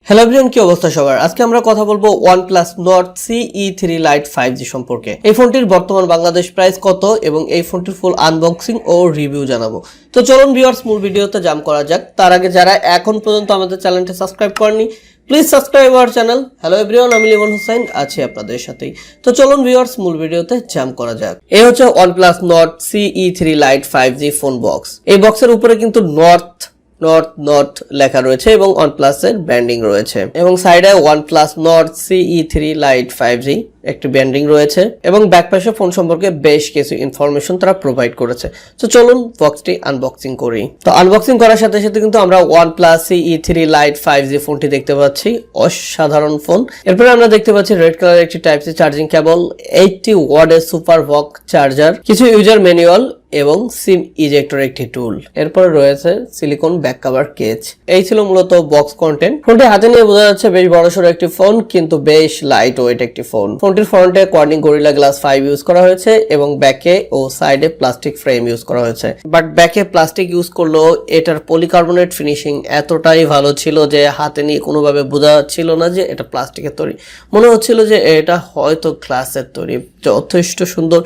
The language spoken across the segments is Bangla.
হ্যালো এভরিওয়ান, কি অবস্থা সবার? আজকে আমরা কথা বলবো OnePlus Nord CE3 Lite 5G সম্পর্কে। এই ফোনটির বর্তমান বাংলাদেশ প্রাইস কত এবং এই ফোনটির ফুল আনবক্সিং ও রিভিউ জানাবো। তো চলুন ভিউয়ার্স, মূল ভিডিওতে জাম্প করা যাক। তার আগে যারা এখন পর্যন্ত আমাদের চ্যানেলটি সাবস্ক্রাইব করেনি, please subscribe our channel. Hello everyone, আমি লিমন হোসেন আছি আপনাদের সাথেই। তো চলুন ভিউয়ার্স, মূল ভিডিওতে জাম্প করা যাক। এই হচ্ছে OnePlus Nord CE3 Lite 5G phone box. এই বক্সের উপরে কিন্তু নট লেখা রয়েছে এবং OnePlus এর ব্র্যান্ডিং রয়েছে এবং সাইডে OnePlus Nord CE3 Lite 5G একটি ব্র্যান্ডিং রয়েছে এবং ব্যাকপ্যাশে ফোন সম্পর্কে বেশ কিছু ইনফরমেশন তারা প্রোভাইড করেছে। তো চলুন বক্সটি আনবক্সিং করি। তো আনবক্সিং করার সাথে সাথে কিন্তু আমরা OnePlus CE3 Lite 5G ফোনটি দেখতে পাচ্ছি, অসাধারণ ফোন। এরপরে আমরা দেখতে পাচ্ছি রেড কালার একটি টাইপ সি চার্জিং কেবল, 80 ওয়াটের সুপার ভক চার্জার, কিছু ইউজার ম্যানুয়াল এবং সিম ইজেক্টর একটি টুল। এরপর রয়েছে সিলিকন ব্যাক কভার কেস। এই ছিল মূলত বক্স কন্টেন্ট। ফোনটি হাতে নিয়ে বোঝা যাচ্ছে বেশ বড়সড় একটি ফোন, কিন্তু বেশ লাইট ওয়েট একটি ফোন। ফোনটির ফ্রন্টে কোয়ার্নিং গরিলা গ্লাস 5 ইউজ করা হয়েছে এবং ব্যাকে ও সাইডে প্লাস্টিক ফ্রেম ইউজ করা হয়েছে। বাট ব্যাকে প্লাস্টিক ইউজ করলেও এটার পলিকার্বনেট ফিনিশিং এতটাই ভালো ছিল যে হাতে নিয়ে কোনোভাবে বোঝা যাচ্ছিল না যে এটা প্লাস্টিকের তৈরি। মনে হচ্ছিল যে এটা হয়তো গ্লাসের তৈরি। যথেষ্ট সুন্দর,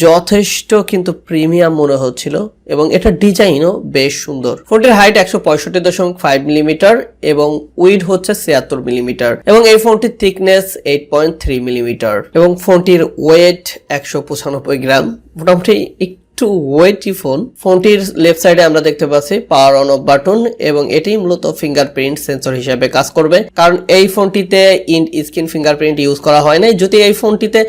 যথেষ্ট কিন্তু প্রিমিয়াম মনে হচ্ছিল এবং এটা ডিজাইনও বেশ সুন্দর। ফোনটির হাইট 165.5 মিলিমিটার এবং উইড হচ্ছে 76 মিলিমিটার এবং এই ফোনটির থিকনেস 8.3 মিলিমিটার এবং ফোনটির ওয়েট 195 গ্রাম। মোটামুটি একটু ওয়েটি ফোন। ফোনটির লেফট সাইডে আমরা দেখতে পাচ্ছি পাওয়ার অন অফ বাটন এবং এটি মূলত ফিঙ্গারপ্রিন্ট সেন্সর হিসেবে কাজ করবে, কারণ এই ফোনটিতে ইন স্ক্রিন ফিঙ্গারপ্রিন্ট ইউজ করা হয় নাই। যদি এই ফোনটিতে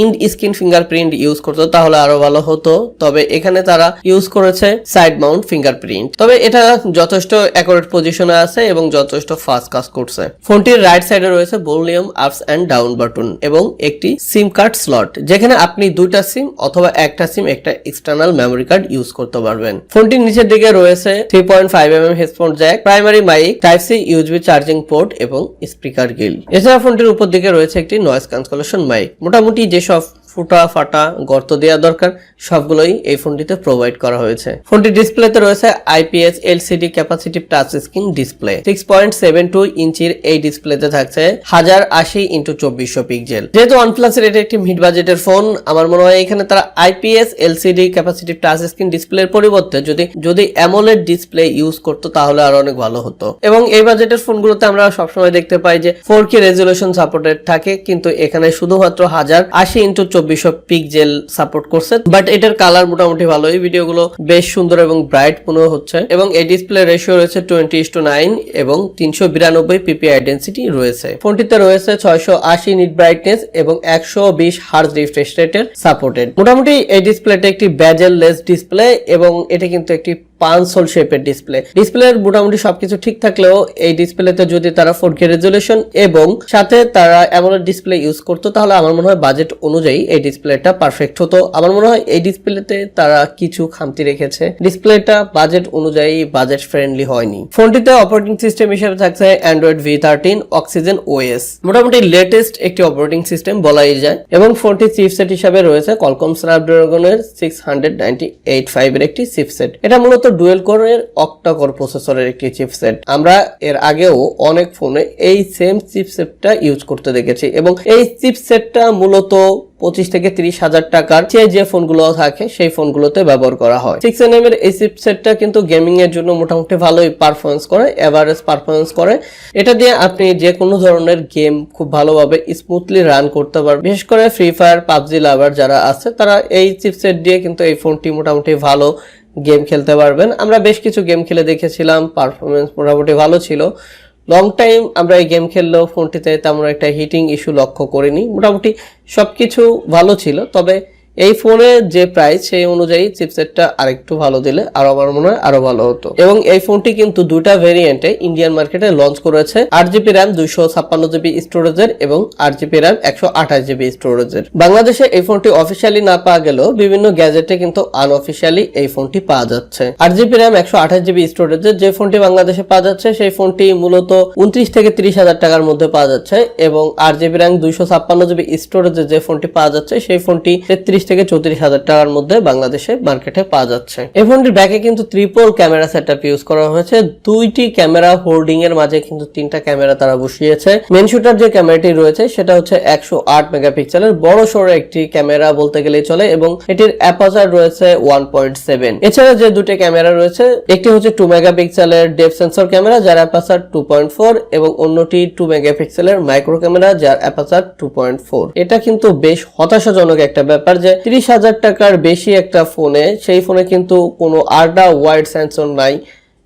ইন স্ক্রিন ফিঙ্গারপ্রিন্ট ইউজ করতো তাহলে আরো ভালো হতো, তবে এখানে তারা ইউজ করেছে সাইড মাউন্ট ফিঙ্গারপ্রিন্ট। তবে এটা যথেষ্ট অ্যাকুরেট পজিশনে আছে এবং যথেষ্ট ফাস্ট কাজ করছে। ফোনটির রাইট সাইডে রয়েছে volume ups and down button এবং একটি সিম কার্ড স্লট, যেখানে আপনি দুইটা সিম অথবা একটা সিম, একটা এক্সটার্নাল মেমোরি কার্ড ইউজ করতে পারবেন। ফোনটির নিচের দিকে রয়েছে 3.5mm headphone jack, primary mic, type C USB charging port এবং স্পিকার গ্রিল। এছাড়া ফোনটির উপর দিকে রয়েছে একটি নয়েজ ক্যান্সেলেশন মাইক। মোটামুটি সব ফুটা ফাটা গর্ত দেওয়া দরকার সবগুলোই এই ফোনটিতে প্রোভাইড করা হয়েছে। ফোনটির ডিসপ্লেতে রয়েছে IPS LCD capacitive touch screen display. 6.72 ইঞ্চির এই ডিসপ্লেতে থাকছে 1080x2400 পিক্সেল। যেহেতু OnePlus এর এটা একটি মিড বাজেটের ফোন, আমার মনে হয় এখানে তারা IPS LCD capacitive touch screen ডিসপ্লের পরিবর্তে যদি AMOLED ডিসপ্লে ইউজ করতো তাহলে আরো অনেক ভালো হতো। এবং এই বাজেটের ফোনগুলোতে আমরা সবসময় দেখতে পাই যে 4K রেজুলেশন সাপোর্টেড থাকে, কিন্তু এখানে শুধুমাত্র 1080x2400 পিক্সেল সাপোর্ট করছে। বাট এটার কালার মোটামুটি ভালো, এই ভিডিওগুলো বেশ সুন্দর এবং ব্রাইট মনে হচ্ছে এবং এই ডিসপ্লে রেশিও রয়েছে 20:9 এবং 392 PPI ডেনসিটি রয়েছে। ফোনটিতে রয়েছে 680 নিট ব্রাইটনেস এবং 120 হার্জ রিফ্রেশ রেটের সাপোর্টেড। মোটামুটি এই ডিসপ্লেটা একটি বেজেল লেস ডিসপ্লে এবং এটা কিন্তু একটি পাঁচ হোল শেপের ডিসপ্লে। ডিসপ্লের মোটামুটি সবকিছু ঠিক থাকলেও এই ডিসপ্লেতে যদি তারা 4K রেজুলেশন এবং সাথে তারা AMOLED ডিসপ্লে ইউজ করতো তাহলে আমার মনে হয় বাজেট অনুযায়ী এই ডিসপ্লেটা পারফেক্ট হতো। আমার মনে হয় এই ডিসপ্লেতে তারা কিছু খামতি রেখেছে, ডিসপ্লেটা বাজেট অনুযায়ী বাজেট ফ্রেন্ডলি হয়নি। ফোনটিতে অপারেটিং সিস্টেম হিসেবে থাকছে Android V13 Oxygen OS, মোটামুটি লেটেস্ট একটি অপারেটিং সিস্টেম বলাই যায় এবং ফোনটির চিপসেট হিসেবে রয়েছে Qualcomm Snapdragon 698 এর একটি চিপসেট। এটা মূলত ডুয়েল কোরের Octa-core প্রসেসরের একটি চিপসেট। আমরা এর আগেও অনেক ফোনে এই সেম চিপসেটটা ইউজ করতে দেখেছি এবং এই চিপসেটটা মূলত 25 থেকে 30 হাজার টাকার যে ফোনগুলো থাকে সেই ফোনগুলোতে ব্যবহার করা হয়। 6nm এর এই চিপসেটটা কিন্তু গেমিং এর জন্য মোটামুটি ভালোই পারফরম্যান্স করে, এভারেজ পারফরম্যান্স করে। এটা দিয়ে আপনি যে কোনো ধরনের গেম খুব ভালোভাবে স্মুথলি রান করতে পারবেন। বিশেষ করে ফ্রি ফায়ার, পাবজি লাভার যারা আছে তারা এই চিপসেট দিয়ে কিন্তু এই ফোনটি মোটামুটি ভালো গেম খেলতে পারবেন। আমরা বেশ কিছু গেম খেলে দেখেছিলাম, পারফরমেন্স মোটামুটি ভালো ছিল। লং টাইম আমরা এই গেম খেললেও ফোনটিতে তেমন একটা হিটিং ইস্যু লক্ষ্য করিনি, মোটামুটি সবকিছু ভালো ছিল। তবে এই ফোনের যে প্রাইস সেই অনুযায়ী চিপসেটটা আরেকটু ভালো দিলে আরো আমার মনে হয় আরো ভালো হতো। এবং এই ফোনটি কিন্তু দুইটা ভেরিয়েন্টে ইন্ডিয়ান মার্কেটে লঞ্চ করেছে, 8GB RAM 256GB স্টোরেজের এবং 8GB RAM 128GB স্টোরেজের। বাংলাদেশে এই ফোনটি অফিসিয়ালি না পাওয়া গেলেও বিভিন্ন গ্যাজেটে কিন্তু আনঅফিসিয়ালি এই ফোনটি পাওয়া যাচ্ছে। 8GB RAM 128GB স্টোরেজের যে ফোনটি বাংলাদেশে পাওয়া যাচ্ছে সেই ফোনটি মূলত 29 থেকে 30 হাজার টাকার মধ্যে পাওয়া যাচ্ছে এবং 8GB RAM 256GB স্টোরেজের যে ফোনটি পাওয়া যাচ্ছে সেই ফোনটি 33 ৩৫ থেকে ৩৪,০০০ টাকার মধ্যে বাংলাদেশে মার্কেটে পাওয়া যাচ্ছে। এই ফোনটির ব্যাকে কিন্তু ট্রিপল ক্যামেরা সেটআপ ইউজ করা হয়েছে। দুইটি ক্যামেরা হোল্ডিং এর মাঝে কিন্তু তিনটা ক্যামেরা তারা বসিয়েছে। মেন শুটার যে ক্যামেরাটি রয়েছে সেটা হচ্ছে 108 মেগাপিক্সেলের বড় সড়ো একটি ক্যামেরা বলতে গেলেই চলে এবং এটির অ্যাপারচার রয়েছে 1.7। এছাড়া যে দুটো ক্যামেরা রয়েছে একটি হচ্ছে 2 মেগাপিক্সেলের ডেপথ সেন্সর ক্যামেরা যার অ্যাপারচার 2.4 এবং অন্যটি 2 মেগাপিক্সেলের মাইক্রো ক্যামেরা যার অ্যাপারচার 2.4। এটা কিন্তু বেশ হতাশাজনক একটা ব্যাপার যে 30,000 টাকার বেশি একটা ফোনে সেই ফোনে কিন্তু কোনো আল্ট্রা ওয়াইড সেন্সর নাই।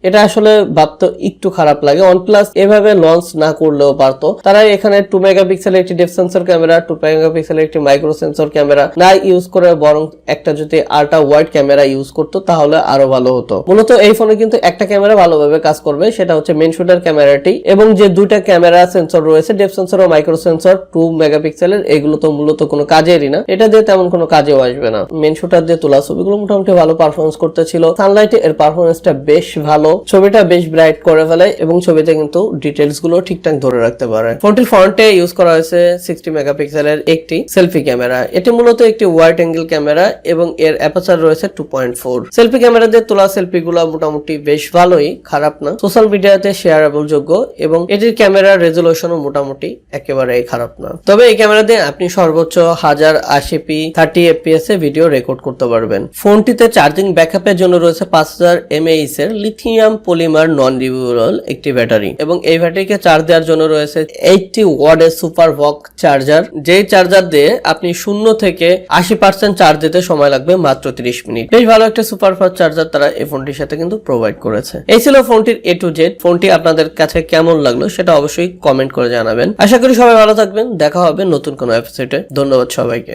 এটা আসলে ভাবতে একটু খারাপ লাগে। OnePlus এভাবে লঞ্চ না করলেও পারতো। তারা এখানে 2 মেগাপিক্সেলের একটি ডেপথ সেন্সর ক্যামেরা, 2 মেগাপিক্সেলের একটি মাইক্রো সেন্সর ক্যামেরা না ইউজ করে বরং একটা যদি আল্ট্রা ওয়াইড ক্যামেরা ইউজ করতো তাহলে আরো ভালো হতো। মূলত এই ফোনে কিন্তু একটা ক্যামেরা ভালোভাবে কাজ করবে, সেটা হচ্ছে মেন শুটার ক্যামেরাটি এবং যে দুইটা ক্যামেরা সেন্সর রয়েছে ডেপথ সেন্সর ও মাইক্রো সেন্সর 2 মেগাপিক্সেলের, এগুলো তো মূলত কোনো কাজেরই না। এটা দিয়ে তেমন কোনো কাজেও আসবে না। মেন শুটার দিয়ে তোলা ছবিগুলো মোটামুটি ভালো পারফরমেন্স করতেছিল। সানলাইটে এর পারফরমেন্সটা বেশ ভালো, ছবিটা বেশ ব্রাইট করে ফেলে এবং ছবিতে কিন্তু ডিটেইলস গুলো ঠিকঠাক ধরে রাখতে পারে। ফোনটির ফ্রন্টে ইউজ করা হয়েছে 60 মেগাপিক্সেলের একটি সেলফি ক্যামেরা। এটি মূলত একটি ওয়াইড অ্যাঙ্গেল ক্যামেরা এবং এর অ্যাপারচার রয়েছে 2.4। সেলফি ক্যামেরা দিয়ে তোলা সেলফিগুলো মোটামুটি বেশ ভালোই, খারাপ না, সোশ্যাল মিডিয়াতে শেয়ারেবল যোগ্য এবং এটির ক্যামেরার রেজোলিউশনও মোটামুটি একেবারেই খারাপ না। তবে এই ক্যামেরা দিয়ে আপনি সর্বোচ্চ 1080p 30 fps এ ভিডিও রেকর্ড করতে পারবেন। ফোনটিতে চার্জিং ব্যাকআপের জন্য রয়েছে 5000 mAh এর লিথিয়াম পলিমার নন রিমুভেবল একটি ব্যাটারি এবং এই ব্যাটারিকে চার্জ দেওয়ার জন্য রয়েছে 80 ওয়াটের সুপার ভক চার্জার, যেই চার্জার দিয়ে আপনি 0 থেকে 80% চার্জ দিতে সময় লাগবে মাত্র 30 মিনিট। বেশ ভালো একটা সুপার ফাস্ট চার্জার তারা এই ফোনটির সাথে কিন্তু প্রোভাইড করেছে। এই ছিল ফোনটির A to Z। ফোনটি আপনাদের কাছে কেমন লাগলো সেটা অবশ্যই কমেন্ট করে জানাবেন। আশা করি সবাই ভালো থাকবেন। দেখা হবে নতুন কোনো এপিসোডে। ধন্যবাদ সবাইকে।